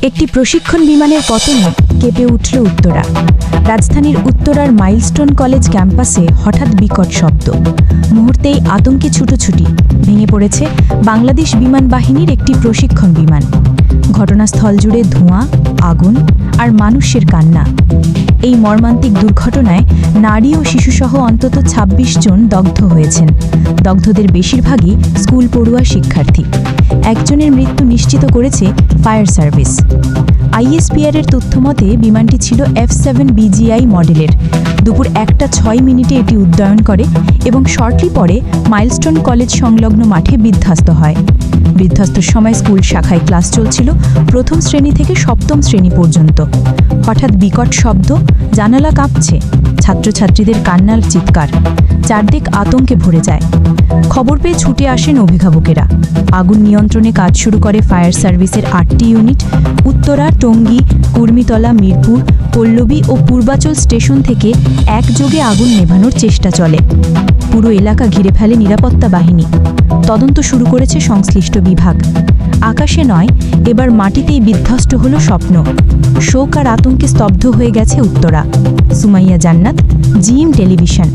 একটি প্রশিক্ষণ বিমানের পতনে কেঁপে উঠল উত্তরা। রাজধানীর উত্তরার মাইলস্টোন কলেজ ক্যাম্পাসে হঠাৎ বিকট শব্দ। মুহূর্তেই আতঙ্কে ছুটোছুটি। ভেঙে পড়েছে বাংলাদেশ বিমান বাহিনীর একটি প্রশিক্ষণ বিমান। ঘটনাস্থল জুড়ে ধোঁয়া, আগুন আর মানুষের কান্না। এই মর্মান্তিক দুর্ঘটনায় নারী ও শিশুসহ অন্তত ২৬ জন দগ্ধ হয়েছেন। দগ্ধদের বেশিরভাগই স্কুল পড়ুয়া শিক্ষার্থী। একজনের মৃত্যু নিশ্চিত করেছে ফায়ার সার্ভিস। আইএসপিআরের তথ্যমতে বিমানটি ছিল F7 BGI মডেলের। দুপুর 1:06 এটি উড্ডয়ন করে এবং শর্টলি পরে মাইলস্টোন কলেজ সংলগ্ন মাঠে বিধ্বস্ত হয়। বিধ্বস্তর সময় স্কুল শাখায় ক্লাস চলছিল প্রথম শ্রেণী থেকে সপ্তম শ্রেণী পর্যন্ত। হঠাৎ বিকট শব্দ, জানালা কাঁপছে, ছাত্রছাত্রীদের কান্নার চিৎকার। চারদিক আতঙ্কে ভরে যায়। খবর পেয়ে ছুটে আসেন অভিভাবকেরা। আগুন নিয়ন্ত্রণে কাজ শুরু করে ফায়ার সার্ভিসের 8টি ইউনিট। উত্তরা, টঙ্গী, কুর্মিতলা, মিরপুর, পল্লবী ও পূর্বাচল স্টেশন থেকে একযোগে আগুন নেভানোর চেষ্টা চলে। পুরো এলাকা ঘিরে ফেলে নিরাপত্তা বাহিনী। তদন্ত শুরু করেছে সংশ্লিষ্ট বিভাগ। আকাশে নয়, এবার মাটিতেই বিধ্বস্ত হলো স্বপ্ন। শোক আর আতঙ্কে স্তব্ধ হয়ে গেছে উত্তরা। সুমাইয়া জান্নাত, জিএম টেলিভিশন।